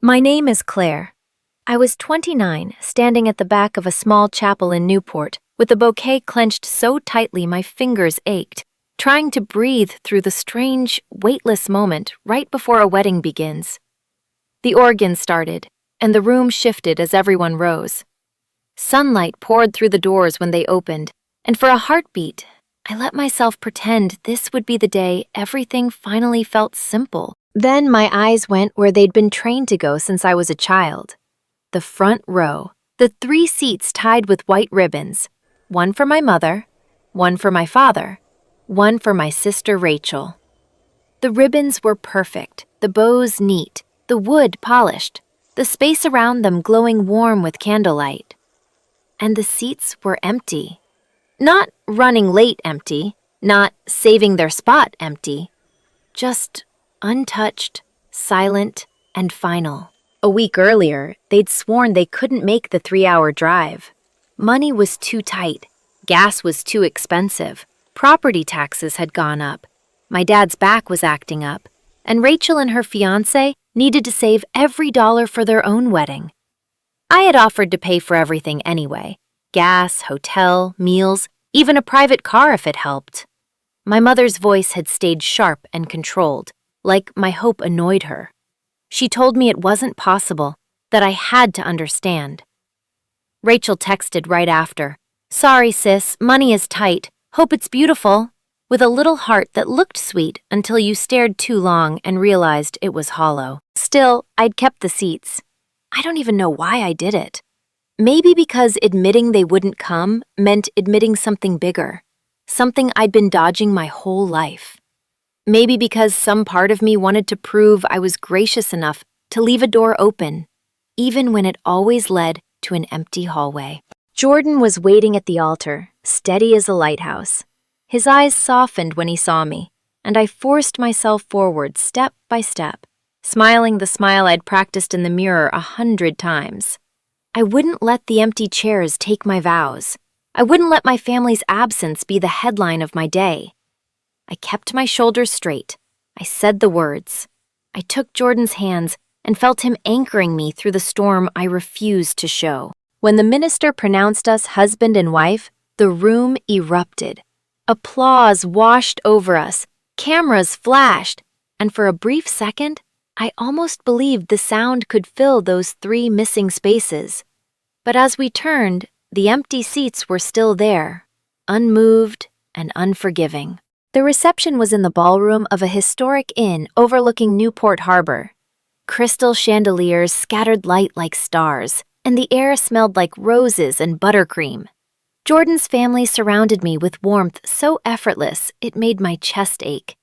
My name is Claire. I was 29, standing at the back of a small chapel in Newport, with a bouquet clenched so tightly my fingers ached, trying to breathe through the strange, weightless moment right before a wedding begins. The organ started, and the room shifted as everyone rose. Sunlight poured through the doors when they opened, and for a heartbeat, I let myself pretend this would be the day everything finally felt simple. Then my eyes went where they'd been trained to go since I was a child. The front row, the 3 seats tied with white ribbons, one for my mother, one for my father, one for my sister Rachel. The ribbons were perfect, the bows neat, the wood polished, the space around them glowing warm with candlelight. And the seats were empty. Not running late empty, not saving their spot empty, just untouched, silent, and final. A week earlier, they'd sworn they couldn't make the 3-hour drive. Money was too tight, gas was too expensive, property taxes had gone up, my dad's back was acting up, and Rachel and her fiancé needed to save every dollar for their own wedding. I had offered to pay for everything anyway: gas, hotel, meals, even a private car if it helped. My mother's voice had stayed sharp and controlled, like my hope annoyed her. She told me it wasn't possible, that I had to understand. Rachel texted right after, "Sorry sis, money is tight, hope it's beautiful," with a little heart that looked sweet until you stared too long and realized it was hollow. Still, I'd kept the seats. I don't even know why I did it. Maybe because admitting they wouldn't come meant admitting something bigger, something I'd been dodging my whole life. Maybe because some part of me wanted to prove I was gracious enough to leave a door open, even when it always led to an empty hallway. Jordan was waiting at the altar, steady as a lighthouse. His eyes softened when he saw me, and I forced myself forward step by step, smiling the smile I'd practiced in the mirror 100 times. I wouldn't let the empty chairs take my vows. I wouldn't let my family's absence be the headline of my day. I kept my shoulders straight. I said the words. I took Jordan's hands and felt him anchoring me through the storm I refused to show. When the minister pronounced us husband and wife, the room erupted. Applause washed over us, cameras flashed, and for a brief second, I almost believed the sound could fill those 3 missing spaces. But as we turned, the empty seats were still there, unmoved and unforgiving. The reception was in the ballroom of a historic inn overlooking Newport Harbor. Crystal chandeliers scattered light like stars, and the air smelled like roses and buttercream. Jordan's family surrounded me with warmth so effortless it made my chest ache.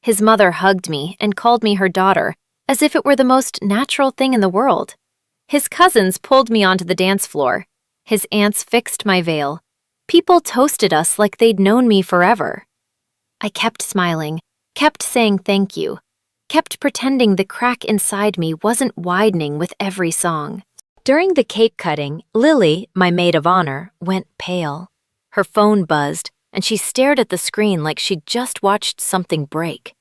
His mother hugged me and called me her daughter, as if it were the most natural thing in the world. His cousins pulled me onto the dance floor. His aunts fixed my veil. People toasted us like they'd known me forever. I kept smiling, kept saying thank you, kept pretending the crack inside me wasn't widening with every song. During the cake cutting, Lily, my maid of honor, went pale. Her phone buzzed, and she stared at the screen like she'd just watched something break.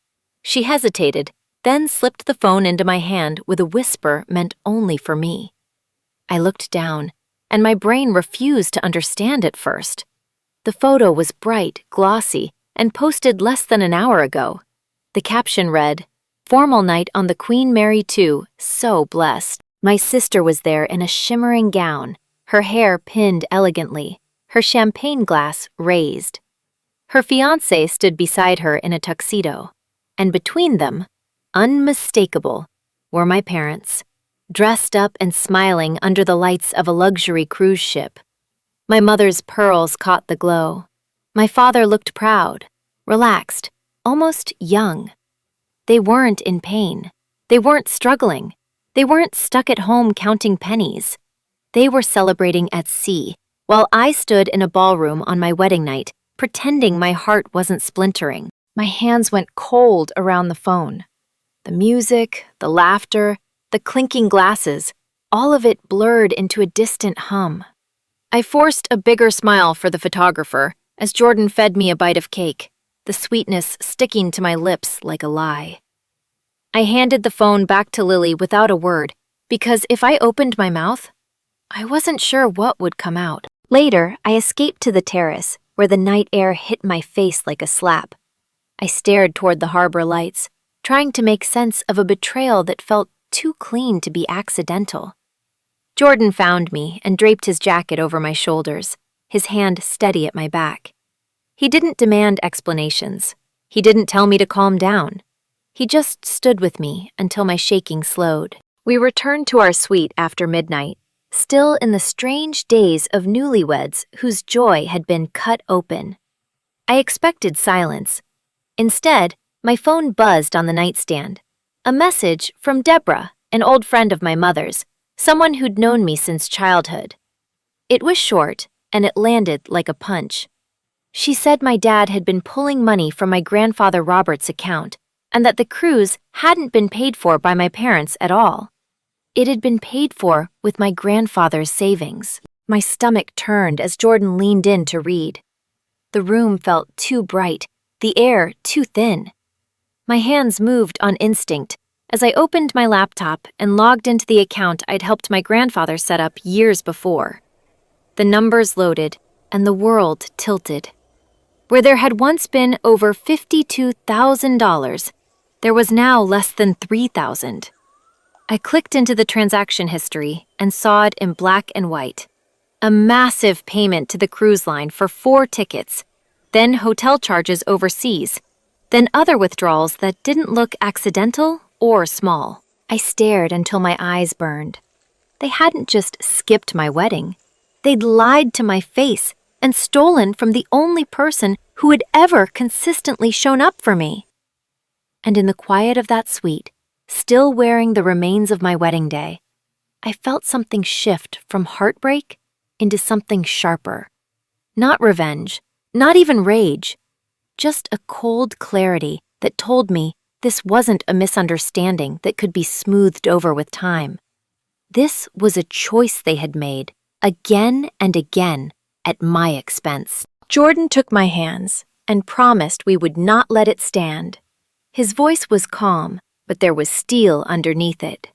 She hesitated, then slipped the phone into my hand with a whisper meant only for me. I looked down, and my brain refused to understand at first. The photo was bright, glossy, and posted less than an hour ago. The caption read, "Formal night on the Queen Mary 2, so blessed." My sister was there in a shimmering gown, her hair pinned elegantly, her champagne glass raised. Her fiancé stood beside her in a tuxedo, and between them, unmistakable, were my parents, dressed up and smiling under the lights of a luxury cruise ship. My mother's pearls caught the glow. My father looked proud, relaxed, almost young. They weren't in pain. They weren't struggling. They weren't stuck at home counting pennies. They were celebrating at sea, while I stood in a ballroom on my wedding night, pretending my heart wasn't splintering. My hands went cold around the phone. The music, the laughter, the clinking glasses, all of it blurred into a distant hum. I forced a bigger smile for the photographer as Jordan fed me a bite of cake, the sweetness sticking to my lips like a lie. I handed the phone back to Lily without a word, because if I opened my mouth, I wasn't sure what would come out. Later, I escaped to the terrace, where the night air hit my face like a slap. I stared toward the harbor lights, trying to make sense of a betrayal that felt too clean to be accidental. Jordan found me and draped his jacket over my shoulders, his hand steady at my back. He didn't demand explanations. He didn't tell me to calm down. He just stood with me until my shaking slowed. We returned to our suite after midnight, still in the strange daze of newlyweds whose joy had been cut open. I expected silence. Instead, my phone buzzed on the nightstand. A message from Deborah, an old friend of my mother's, someone who'd known me since childhood. It was short, and it landed like a punch. She said my dad had been pulling money from my grandfather Robert's account, and that the cruise hadn't been paid for by my parents at all. It had been paid for with my grandfather's savings. My stomach turned as Jordan leaned in to read. The room felt too bright, the air too thin. My hands moved on instinct as I opened my laptop and logged into the account I'd helped my grandfather set up years before. The numbers loaded, and the world tilted. Where there had once been over $52,000, there was now less than $3,000. I clicked into the transaction history and saw it in black and white. A massive payment to the cruise line for 4 tickets, then hotel charges overseas, then other withdrawals that didn't look accidental or small. I stared until my eyes burned. They hadn't just skipped my wedding. They'd lied to my face and stolen from the only person who had ever consistently shown up for me. And in the quiet of that suite, still wearing the remains of my wedding day, I felt something shift from heartbreak into something sharper. Not revenge, not even rage, just a cold clarity that told me this wasn't a misunderstanding that could be smoothed over with time. This was a choice they had made, again and again, at my expense. Jordan took my hands and promised we would not let it stand. His voice was calm, but there was steel underneath it.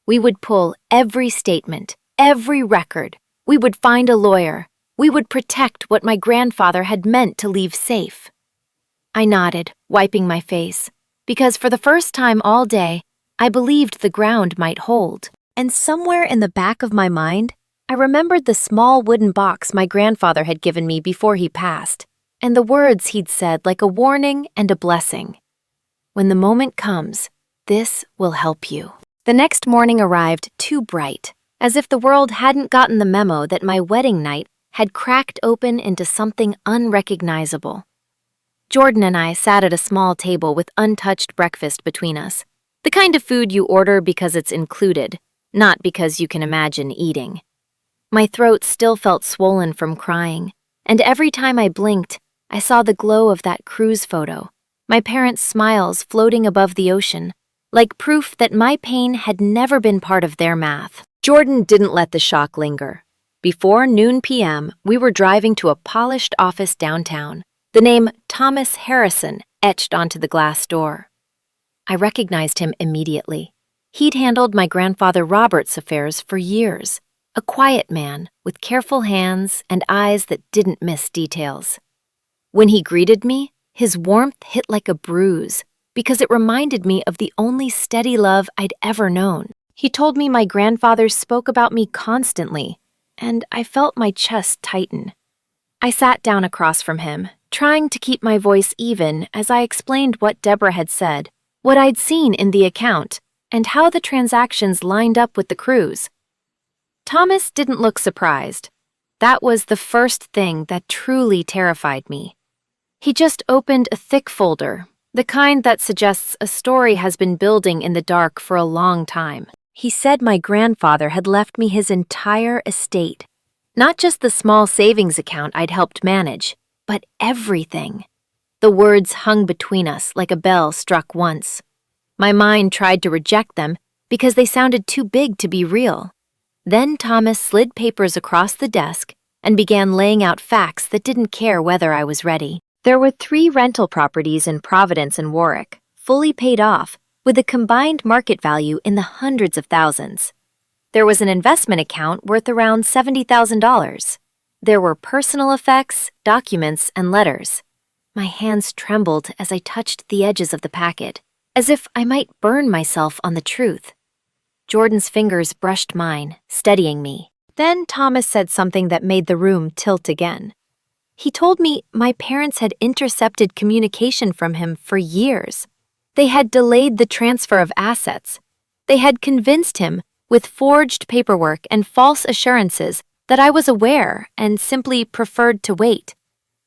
We would pull every statement, every record. We would find a lawyer. We would protect what my grandfather had meant to leave safe. I nodded, wiping my face, because for the first time all day, I believed the ground might hold. And somewhere in the back of my mind, I remembered the small wooden box my grandfather had given me before he passed, and the words he'd said like a warning and a blessing. When the moment comes, this will help you. The next morning arrived too bright, as if the world hadn't gotten the memo that my wedding night had cracked open into something unrecognizable. Jordan and I sat at a small table with untouched breakfast between us, the kind of food you order because it's included, not because you can imagine eating. My throat still felt swollen from crying, and every time I blinked, I saw the glow of that cruise photo, my parents' smiles floating above the ocean, like proof that my pain had never been part of their math. Jordan didn't let the shock linger. Before noon p.m., we were driving to a polished office downtown, the name Thomas Harrison etched onto the glass door. I recognized him immediately. He'd handled my grandfather Robert's affairs for years, a quiet man with careful hands and eyes that didn't miss details. When he greeted me, his warmth hit like a bruise, because it reminded me of the only steady love I'd ever known. He told me my grandfather spoke about me constantly, and I felt my chest tighten. I sat down across from him, trying to keep my voice even as I explained what Deborah had said, what I'd seen in the account, and how the transactions lined up with the cruise. Thomas didn't look surprised. That was the first thing that truly terrified me. He just opened a thick folder, the kind that suggests a story has been building in the dark for a long time. He said my grandfather had left me his entire estate, not just the small savings account I'd helped manage, but everything. The words hung between us like a bell struck once. My mind tried to reject them because they sounded too big to be real. Then Thomas slid papers across the desk and began laying out facts that didn't care whether I was ready. There were 3 rental properties in Providence and Warwick, fully paid off, with a combined market value in the hundreds of thousands. There was an investment account worth around $70,000. There were personal effects, documents, and letters. My hands trembled as I touched the edges of the packet, as if I might burn myself on the truth. Jordan's fingers brushed mine, steadying me. Then Thomas said something that made the room tilt again. He told me my parents had intercepted communication from him for years. They had delayed the transfer of assets. They had convinced him, with forged paperwork and false assurances, that I was aware and simply preferred to wait.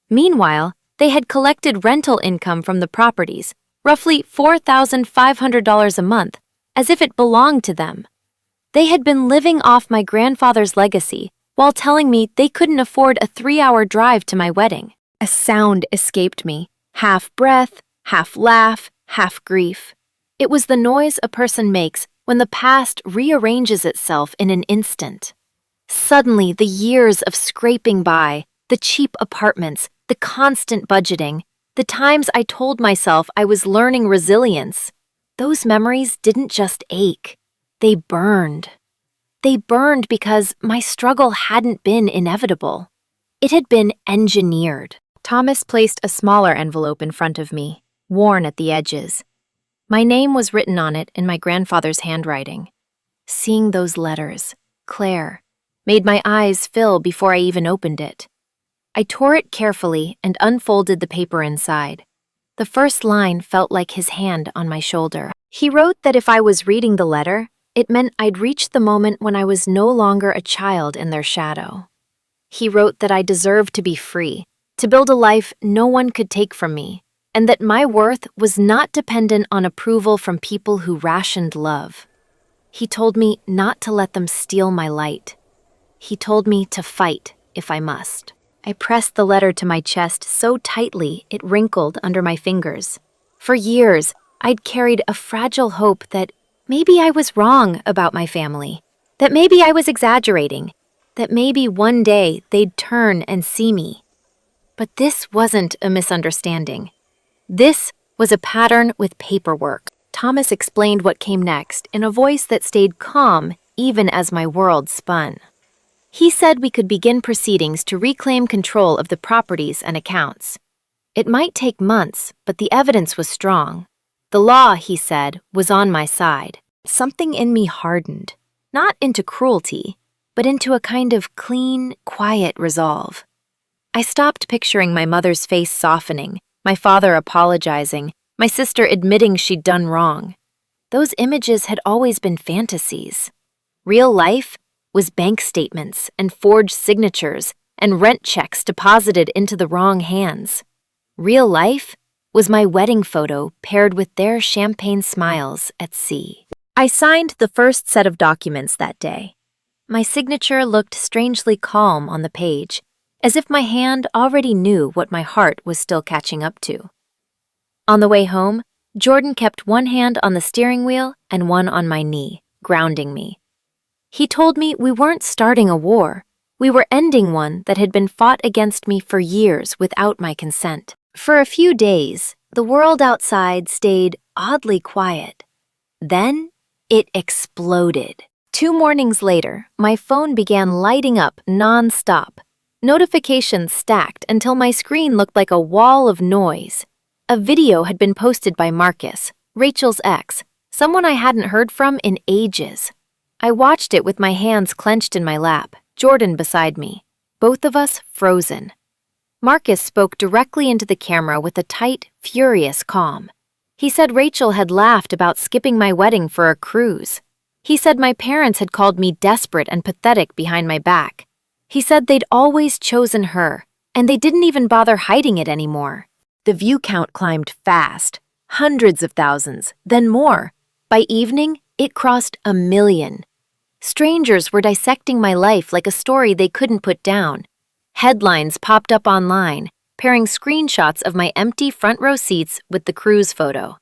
Meanwhile, they had collected rental income from the properties, roughly $4,500 a month, as if it belonged to them. They had been living off my grandfather's legacy while telling me they couldn't afford a 3-hour drive to my wedding. A sound escaped me, half breath, half laugh, half grief. It was the noise a person makes when the past rearranges itself in an instant. Suddenly, the years of scraping by, the cheap apartments, the constant budgeting, the times I told myself I was learning resilience, those memories didn't just ache. They burned. They burned because my struggle hadn't been inevitable. It had been engineered. Thomas placed a smaller envelope in front of me, worn at the edges. My name was written on it in my grandfather's handwriting. Seeing those letters, Claire, made my eyes fill before I even opened it. I tore it carefully and unfolded the paper inside. The first line felt like his hand on my shoulder. He wrote that if I was reading the letter, it meant I'd reached the moment when I was no longer a child in their shadow. He wrote that I deserved to be free, to build a life no one could take from me, and that my worth was not dependent on approval from people who rationed love. He told me not to let them steal my light. He told me to fight if I must. I pressed the letter to my chest so tightly it wrinkled under my fingers. For years, I'd carried a fragile hope that maybe I was wrong about my family, that maybe I was exaggerating, that maybe one day they'd turn and see me. But this wasn't a misunderstanding. This was a pattern with paperwork. Thomas explained what came next in a voice that stayed calm even as my world spun. He said we could begin proceedings to reclaim control of the properties and accounts. It might take months, but the evidence was strong. The law, he said, was on my side. Something in me hardened, not into cruelty, but into a kind of clean, quiet resolve. I stopped picturing my mother's face softening, my father apologizing, my sister admitting she'd done wrong. Those images had always been fantasies. Real life was bank statements and forged signatures and rent checks deposited into the wrong hands. Real life was my wedding photo paired with their champagne smiles at sea. I signed the first set of documents that day. My signature looked strangely calm on the page, as if my hand already knew what my heart was still catching up to. On the way home, Jordan kept one hand on the steering wheel and one on my knee, grounding me. He told me we weren't starting a war. We were ending one that had been fought against me for years without my consent. For a few days, the world outside stayed oddly quiet. Then, it exploded. 2 mornings later, my phone began lighting up non-stop. Notifications stacked until my screen looked like a wall of noise. A video had been posted by Marcus, Rachel's ex, someone I hadn't heard from in ages. I watched it with my hands clenched in my lap, Jordan beside me, both of us frozen. Marcus spoke directly into the camera with a tight, furious calm. He said Rachel had laughed about skipping my wedding for a cruise. He said my parents had called me desperate and pathetic behind my back. He said they'd always chosen her, and they didn't even bother hiding it anymore. The view count climbed fast, hundreds of thousands, then more. By evening, it crossed 1 million. Strangers were dissecting my life like a story they couldn't put down. Headlines popped up online, pairing screenshots of my empty front row seats with the cruise photo.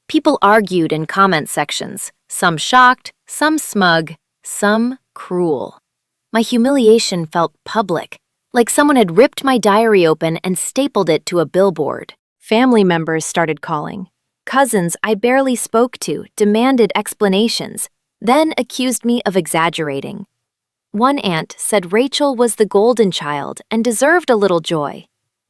People argued in comment sections, some shocked, some smug, some cruel. My humiliation felt public, like someone had ripped my diary open and stapled it to a billboard. Family members started calling. Cousins I barely spoke to demanded explanations. then accused me of exaggerating. One aunt said Rachel was the golden child and deserved a little joy.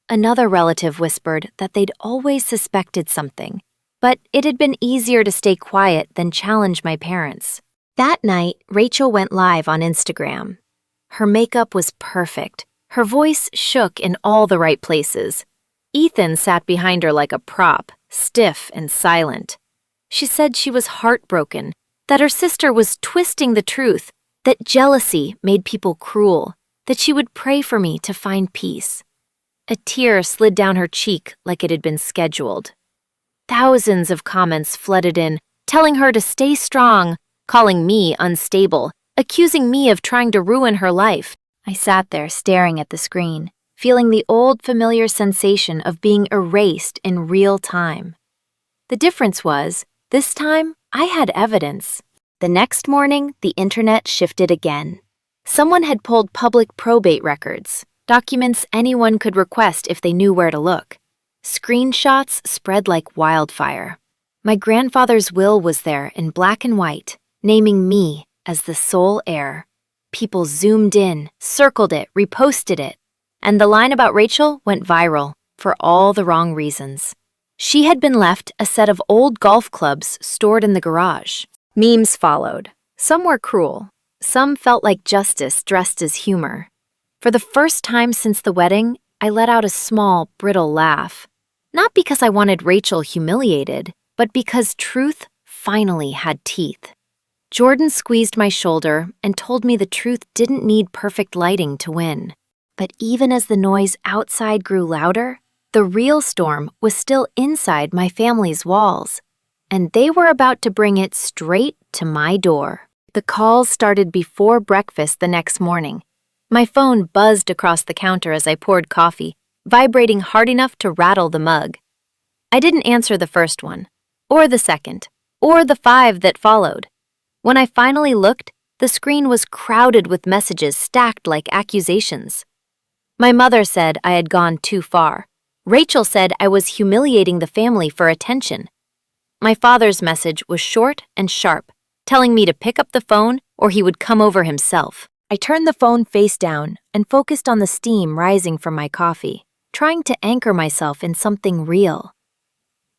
Another relative whispered that they'd always suspected something, but it had been easier to stay quiet than challenge my parents. That night, Rachel went live on Instagram. Her makeup was perfect. Her voice shook in all the right places. Ethan sat behind her like a prop, stiff and silent. She said she was heartbroken, that her sister was twisting the truth, that jealousy made people cruel, that she would pray for me to find peace. A tear slid down her cheek like it had been scheduled. Thousands of comments flooded in, telling her to stay strong, calling me unstable, accusing me of trying to ruin her life. I sat there staring at the screen, feeling the old familiar sensation of being erased in real time. The difference was, this time, I had evidence. The next morning, the internet shifted again. Someone had pulled public probate records, documents anyone could request if they knew where to look. Screenshots spread like wildfire. My grandfather's will was there in black and white, naming me as the sole heir. People zoomed in, circled it, reposted it. And the line about Rachel went viral for all the wrong reasons. She had been left a set of old golf clubs stored in the garage. Memes followed. Some were cruel. Some felt like justice dressed as humor. For the first time since the wedding, I let out a small, brittle laugh. Not because I wanted Rachel humiliated, but because truth finally had teeth. Jordan squeezed my shoulder and told me the truth didn't need perfect lighting to win. But even as the noise outside grew louder, the real storm was still inside my family's walls, and they were about to bring it straight to my door. The calls started before breakfast the next morning. My phone buzzed across the counter as I poured coffee, vibrating hard enough to rattle the mug. I didn't answer the first one, or the second, or the 5 that followed. When I finally looked, the screen was crowded with messages stacked like accusations. My mother said I had gone too far. Rachel said I was humiliating the family for attention. My father's message was short and sharp, telling me to pick up the phone or he would come over himself. I turned the phone face down and focused on the steam rising from my coffee, trying to anchor myself in something real.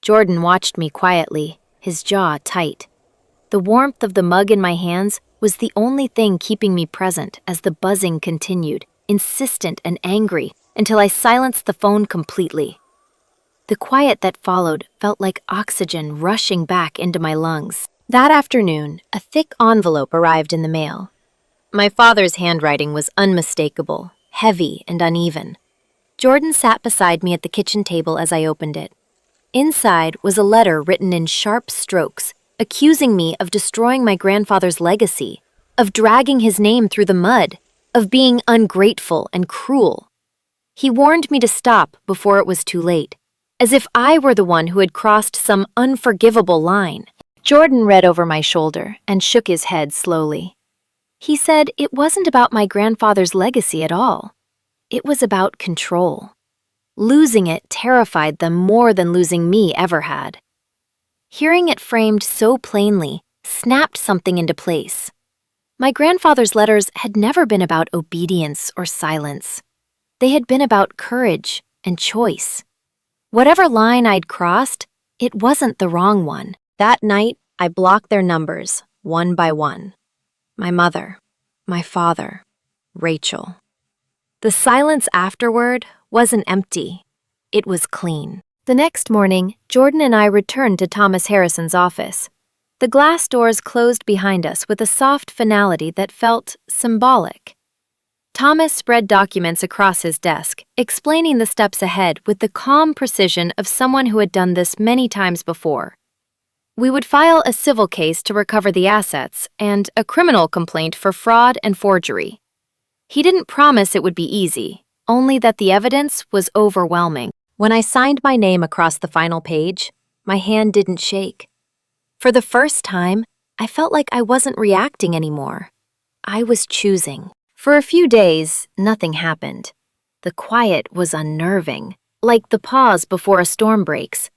Jordan watched me quietly, his jaw tight. The warmth of the mug in my hands was the only thing keeping me present as the buzzing continued, insistent and angry, until I silenced the phone completely. The quiet that followed felt like oxygen rushing back into my lungs. That afternoon, a thick envelope arrived in the mail. My father's handwriting was unmistakable, heavy and uneven. Jordan sat beside me at the kitchen table as I opened it. Inside was a letter written in sharp strokes, accusing me of destroying my grandfather's legacy, of dragging his name through the mud, of being ungrateful and cruel. He warned me to stop before it was too late, as if I were the one who had crossed some unforgivable line. Jordan read over my shoulder and shook his head slowly. He said it wasn't about my grandfather's legacy at all. It was about control. Losing it terrified them more than losing me ever had. Hearing it framed so plainly snapped something into place. My grandfather's letters had never been about obedience or silence. They had been about courage and choice. Whatever line I'd crossed, it wasn't the wrong one. That night, I blocked their numbers, one by one. My mother, my father, Rachel. The silence afterward wasn't empty. It was clean. The next morning, Jordan and I returned to Thomas Harrison's office. The glass doors closed behind us with a soft finality that felt symbolic. Thomas spread documents across his desk, explaining the steps ahead with the calm precision of someone who had done this many times before. We would file a civil case to recover the assets and a criminal complaint for fraud and forgery. He didn't promise it would be easy, only that the evidence was overwhelming. When I signed my name across the final page, my hand didn't shake. For the first time, I felt like I wasn't reacting anymore. I was choosing. For a few days, nothing happened. The quiet was unnerving, like the pause before a storm breaks.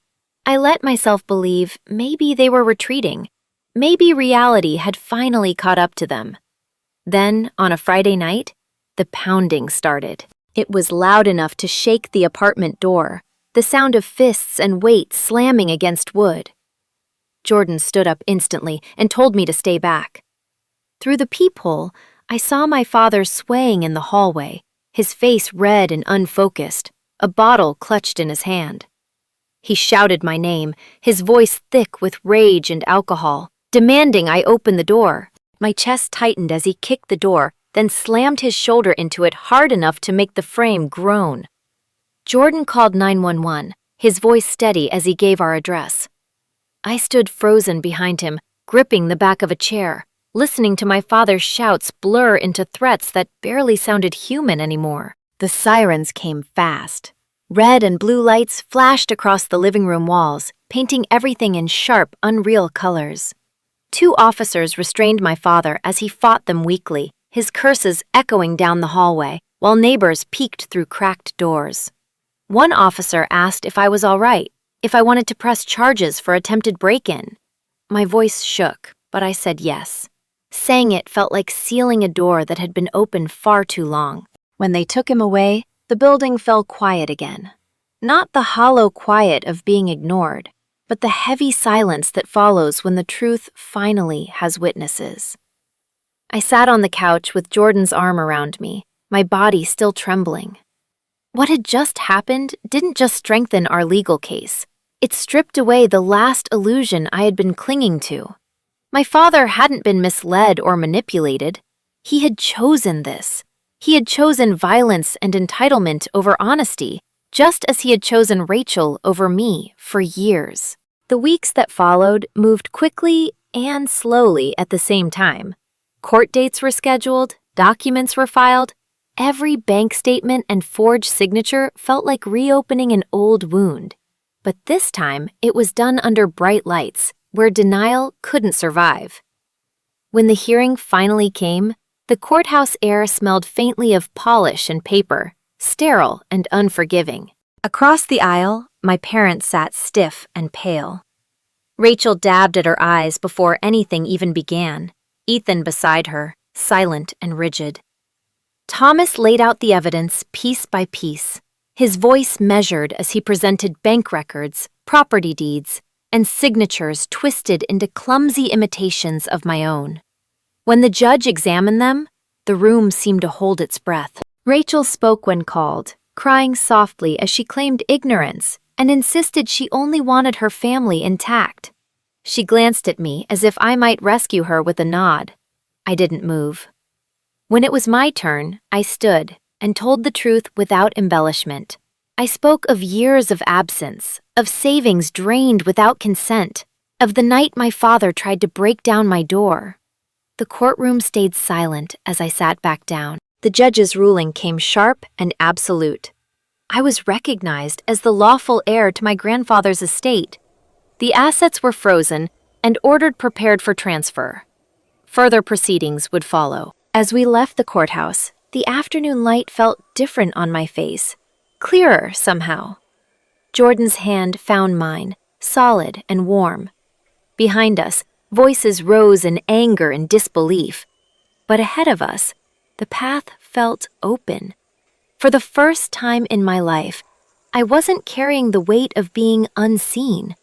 I let myself believe maybe they were retreating. Maybe reality had finally caught up to them. Then, on a Friday night, the pounding started. It was loud enough to shake the apartment door, the sound of fists and weight slamming against wood. Jordan stood up instantly and told me to stay back. Through the peephole, I saw my father swaying in the hallway, his face red and unfocused, a bottle clutched in his hand. He shouted my name, his voice thick with rage and alcohol, demanding I open the door. My chest tightened as he kicked the door, then slammed his shoulder into it hard enough to make the frame groan. Jordan called 911, his voice steady as he gave our address. I stood frozen behind him, gripping the back of a chair, listening to my father's shouts blur into threats that barely sounded human anymore. The sirens came fast. Red and blue lights flashed across the living room walls, painting everything in sharp, unreal colors. 2 officers restrained my father as he fought them weakly, his curses echoing down the hallway, while neighbors peeked through cracked doors. One officer asked if I was all right, if I wanted to press charges for attempted break-in. My voice shook, but I said yes. Saying it felt like sealing a door that had been open far too long. When they took him away, the building fell quiet again. Not the hollow quiet of being ignored, but the heavy silence that follows when the truth finally has witnesses. I sat on the couch with Jordan's arm around me, my body still trembling. What had just happened didn't just strengthen our legal case. It stripped away the last illusion I had been clinging to. My father hadn't been misled or manipulated. He had chosen this. He had chosen violence and entitlement over honesty, just as he had chosen Rachel over me for years. The weeks that followed moved quickly and slowly at the same time. Court dates were scheduled, documents were filed. Every bank statement and forged signature felt like reopening an old wound. But this time, it was done under bright lights, where denial couldn't survive. When the hearing finally came, the courthouse air smelled faintly of polish and paper, sterile and unforgiving. Across the aisle, my parents sat stiff and pale. Rachel dabbed at her eyes before anything even began, Ethan beside her, silent and rigid. Thomas laid out the evidence piece by piece, his voice measured as he presented bank records, property deeds, and signatures twisted into clumsy imitations of my own. When the judge examined them, the room seemed to hold its breath. Rachel spoke when called, crying softly as she claimed ignorance and insisted she only wanted her family intact. She glanced at me as if I might rescue her with a nod. I didn't move. When it was my turn, I stood and told the truth without embellishment. I spoke of years of absence, of savings drained without consent, of the night my father tried to break down my door. The courtroom stayed silent as I sat back down. The judge's ruling came sharp and absolute. I was recognized as the lawful heir to my grandfather's estate. The assets were frozen and ordered prepared for transfer. Further proceedings would follow. As we left the courthouse, the afternoon light felt different on my face, clearer somehow. Jordan's hand found mine, solid and warm. Behind us, voices rose in anger and disbelief. But ahead of us, the path felt open. For the first time in my life, I wasn't carrying the weight of being unseen.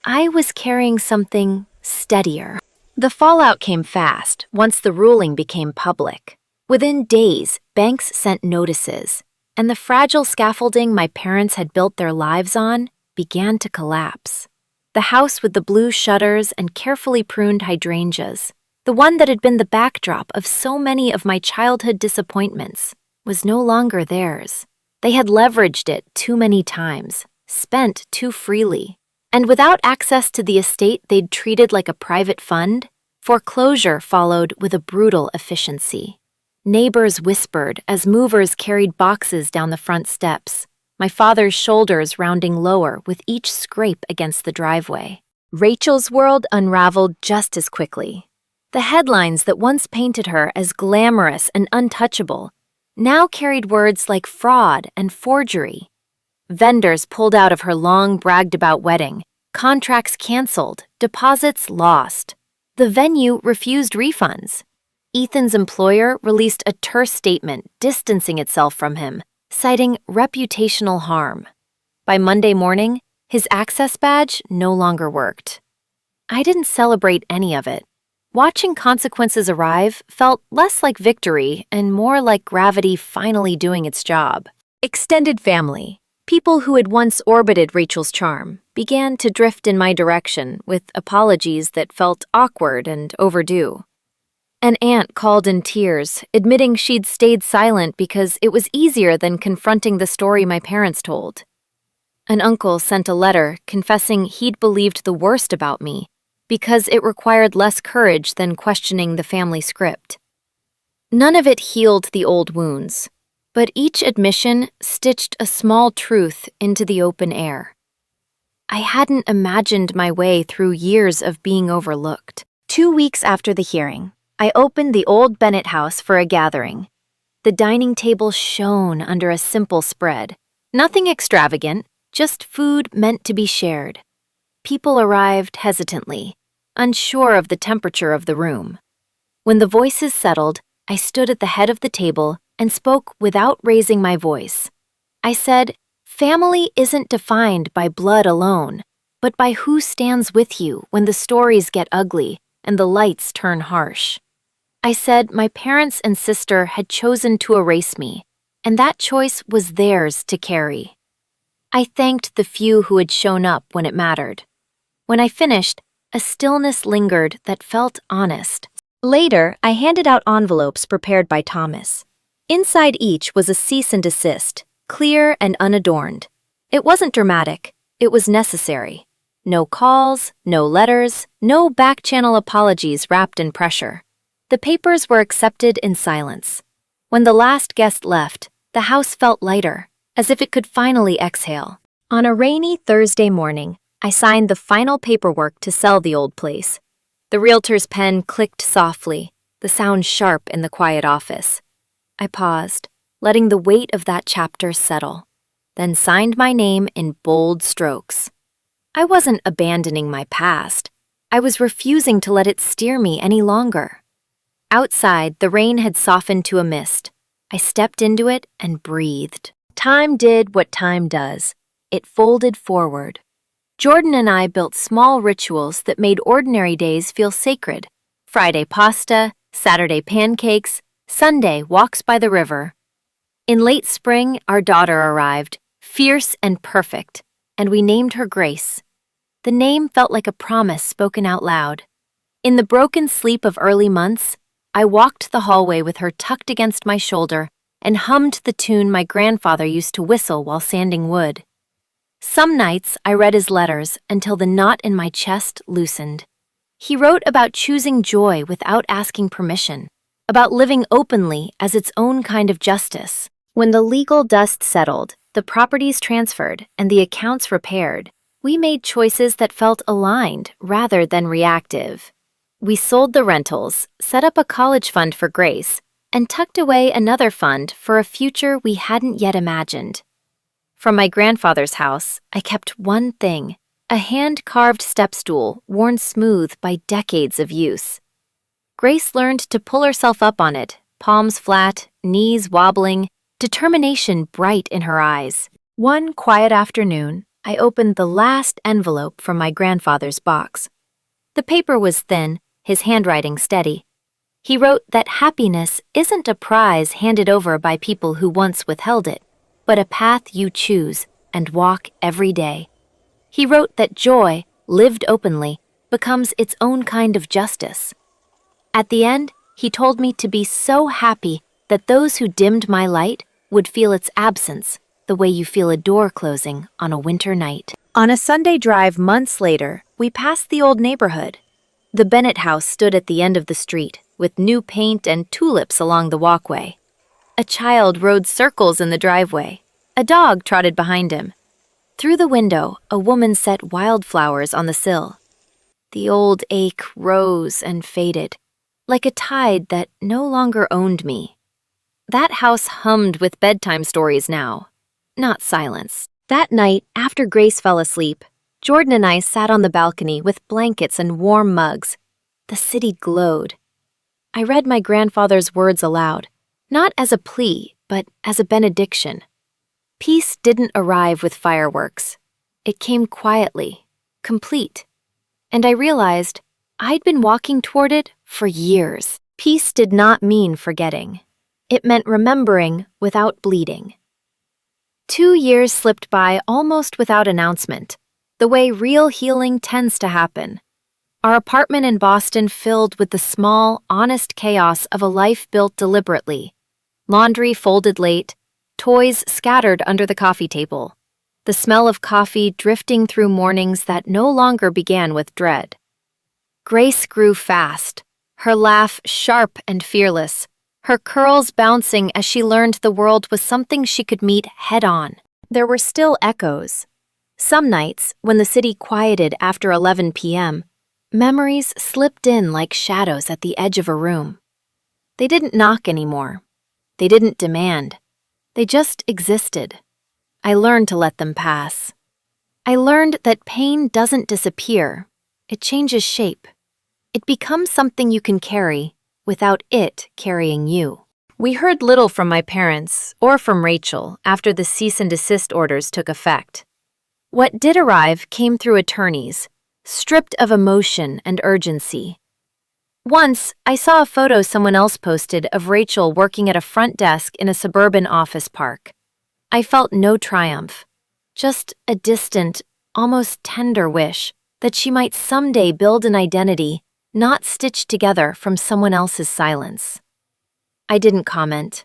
I was carrying something steadier. The fallout came fast once the ruling became public. Within days, banks sent notices, and the fragile scaffolding my parents had built their lives on began to collapse. The house with the blue shutters and carefully pruned hydrangeas, the one that had been the backdrop of so many of my childhood disappointments, was no longer theirs. They had leveraged it too many times, spent too freely. And without access to the estate they'd treated like a private fund, foreclosure followed with a brutal efficiency. Neighbors whispered as movers carried boxes down the front steps, my father's shoulders rounding lower with each scrape against the driveway. Rachel's world unraveled just as quickly. The headlines that once painted her as glamorous and untouchable now carried words like fraud and forgery. Vendors pulled out of her long bragged-about wedding, contracts canceled, deposits lost. The venue refused refunds. Ethan's employer released a terse statement distancing itself from him, citing reputational harm. By Monday morning, his access badge no longer worked. I didn't celebrate any of it. Watching consequences arrive felt less like victory and more like gravity finally doing its job. Extended family, people who had once orbited Rachel's charm, began to drift in my direction with apologies that felt awkward and overdue. An aunt called in tears, admitting she'd stayed silent because it was easier than confronting the story my parents told. An uncle sent a letter confessing he'd believed the worst about me because it required less courage than questioning the family script. None of it healed the old wounds, but each admission stitched a small truth into the open air. I hadn't imagined my way through years of being overlooked. 2 weeks after the hearing, I opened the old Bennett house for a gathering. The dining table shone under a simple spread. Nothing extravagant, just food meant to be shared. People arrived hesitantly, unsure of the temperature of the room. When the voices settled, I stood at the head of the table and spoke without raising my voice. I said, "Family isn't defined by blood alone, but by who stands with you when the stories get ugly and the lights turn harsh." I said my parents and sister had chosen to erase me, and that choice was theirs to carry. I thanked the few who had shown up when it mattered. When I finished, a stillness lingered that felt honest. Later, I handed out envelopes prepared by Thomas. Inside each was a cease and desist, clear and unadorned. It wasn't dramatic, it was necessary. No calls, no letters, no back-channel apologies wrapped in pressure. The papers were accepted in silence. When the last guest left, the house felt lighter, as if it could finally exhale. On a rainy Thursday morning, I signed the final paperwork to sell the old place. The realtor's pen clicked softly, the sound sharp in the quiet office. I paused, letting the weight of that chapter settle, then signed my name in bold strokes. I wasn't abandoning my past. I was refusing to let it steer me any longer. Outside, the rain had softened to a mist. I stepped into it and breathed. Time did what time does. It folded forward. Jordan and I built small rituals that made ordinary days feel sacred. Friday pasta, Saturday pancakes, Sunday walks by the river. In late spring, our daughter arrived, fierce and perfect, and we named her Grace. The name felt like a promise spoken out loud. In the broken sleep of early months, I walked the hallway with her tucked against my shoulder and hummed the tune my grandfather used to whistle while sanding wood. Some nights I read his letters until the knot in my chest loosened. He wrote about choosing joy without asking permission, about living openly as its own kind of justice. When the legal dust settled, the properties transferred, and the accounts repaired, we made choices that felt aligned rather than reactive. We sold the rentals, set up a college fund for Grace, and tucked away another fund for a future we hadn't yet imagined. From my grandfather's house, I kept one thing, a hand-carved step stool worn smooth by decades of use. Grace learned to pull herself up on it, palms flat, knees wobbling, determination bright in her eyes. One quiet afternoon, I opened the last envelope from my grandfather's box. The paper was thin, his handwriting steady. He wrote that happiness isn't a prize handed over by people who once withheld it, but a path you choose and walk every day. He wrote that joy, lived openly, becomes its own kind of justice. At the end, he told me to be so happy that those who dimmed my light would feel its absence, the way you feel a door closing on a winter night. On a Sunday drive months later, we passed the old neighborhood. The Bennett house stood at the end of the street, with new paint and tulips along the walkway. A child rode circles in the driveway. A dog trotted behind him. Through the window, a woman set wildflowers on the sill. The old ache rose and faded, like a tide that no longer owned me. That house hummed with bedtime stories now, not silence. That night, after Grace fell asleep, Jordan and I sat on the balcony with blankets and warm mugs. The the city glowed. I read my grandfather's words aloud, not as a plea, but as a benediction. Peace didn't arrive with fireworks. It came quietly, complete. And I realized I'd been walking toward it for years. Peace did not mean forgetting. It meant remembering without bleeding. 2 years slipped by almost without announcement, the way real healing tends to happen. Our apartment in Boston filled with the small, honest chaos of a life built deliberately. Laundry folded late, toys scattered under the coffee table, the smell of coffee drifting through mornings that no longer began with dread. Grace grew fast, her laugh sharp and fearless, her curls bouncing as she learned the world was something she could meet head-on. There were still echoes. Some nights, when the city quieted after 11 p.m., memories slipped in like shadows at the edge of a room. They didn't knock anymore. They didn't demand. They just existed. I learned to let them pass. I learned that pain doesn't disappear. It changes shape. It becomes something you can carry without it carrying you. We heard little from my parents or from Rachel after the cease and desist orders took effect. What did arrive came through attorneys, stripped of emotion and urgency. Once, I saw a photo someone else posted of Rachel working at a front desk in a suburban office park. I felt no triumph, just a distant, almost tender wish that she might someday build an identity not stitched together from someone else's silence. I didn't comment.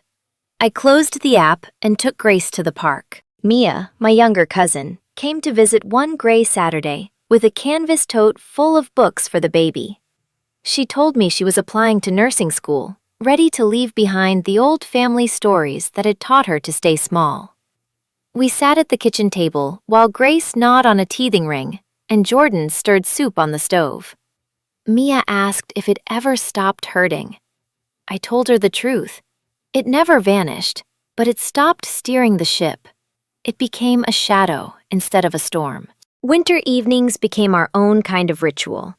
I closed the app and took Grace to the park. Mia, my younger cousin, came to visit one gray Saturday with a canvas tote full of books for the baby. She told me she was applying to nursing school, ready to leave behind the old family stories that had taught her to stay small. We sat at the kitchen table while Grace gnawed on a teething ring and Jordan stirred soup on the stove. Mia asked if it ever stopped hurting. I told her the truth. It never vanished, but it stopped steering the ship. It became a shadow instead of a storm. Winter evenings became our own kind of ritual.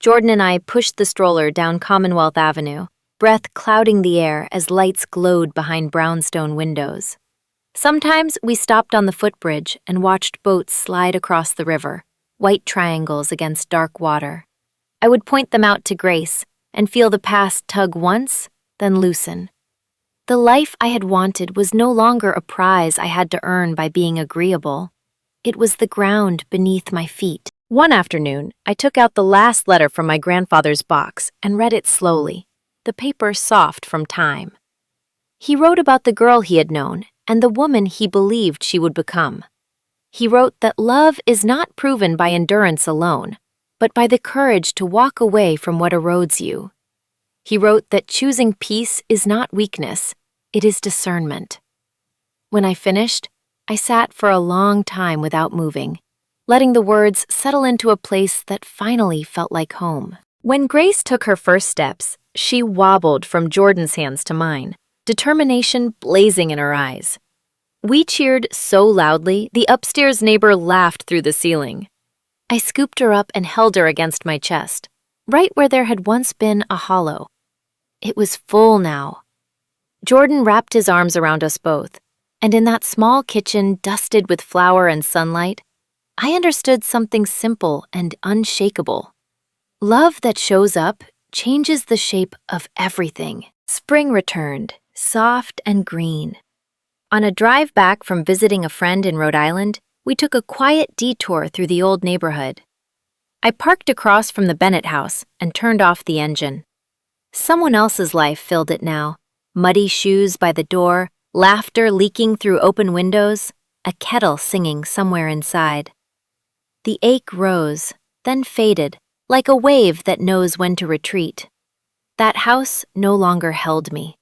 Jordan and I pushed the stroller down Commonwealth Avenue, breath clouding the air as lights glowed behind brownstone windows. Sometimes we stopped on the footbridge and watched boats slide across the river, white triangles against dark water. I would point them out to Grace and feel the past tug once, then loosen. The life I had wanted was no longer a prize I had to earn by being agreeable. It was the ground beneath my feet. One afternoon, I took out the last letter from my grandfather's box and read it slowly, the paper soft from time. He wrote about the girl he had known and the woman he believed she would become. He wrote that love is not proven by endurance alone, but by the courage to walk away from what erodes you. He wrote that choosing peace is not weakness, it is discernment. When I finished, I sat for a long time without moving, letting the words settle into a place that finally felt like home. When Grace took her first steps, she wobbled from Jordan's hands to mine, determination blazing in her eyes. We cheered so loudly, the upstairs neighbor laughed through the ceiling. I scooped her up and held her against my chest, right where there had once been a hollow. It was full now. Jordan wrapped his arms around us both, and in that small kitchen dusted with flour and sunlight, I understood something simple and unshakable. Love that shows up changes the shape of everything. Spring returned, soft and green. On a drive back from visiting a friend in Rhode Island, we took a quiet detour through the old neighborhood. I parked across from the Bennett house and turned off the engine. Someone else's life filled it now. Muddy shoes by the door, laughter leaking through open windows, a kettle singing somewhere inside. The ache rose, then faded, like a wave that knows when to retreat. That house no longer held me.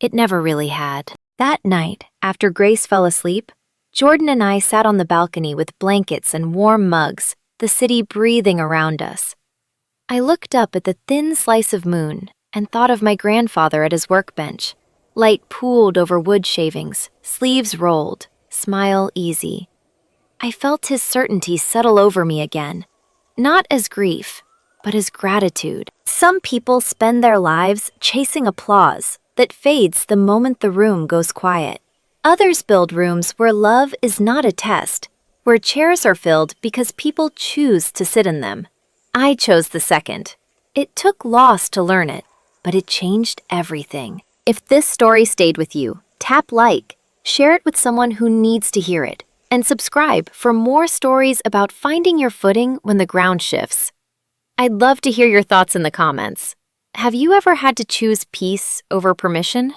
It never really had. That night, after Grace fell asleep, Jordan and I sat on the balcony with blankets and warm mugs, the city breathing around us. I looked up at the thin slice of moon and thought of my grandfather at his workbench. Light pooled over wood shavings, sleeves rolled, smile easy. I felt his certainty settle over me again, not as grief, but as gratitude. Some people spend their lives chasing applause that fades the moment the room goes quiet. Others build rooms where love is not a test, where chairs are filled because people choose to sit in them. I chose the second. It took loss to learn it, but it changed everything. If this story stayed with you, tap like, share it with someone who needs to hear it, and subscribe for more stories about finding your footing when the ground shifts. I'd love to hear your thoughts in the comments. Have you ever had to choose peace over permission?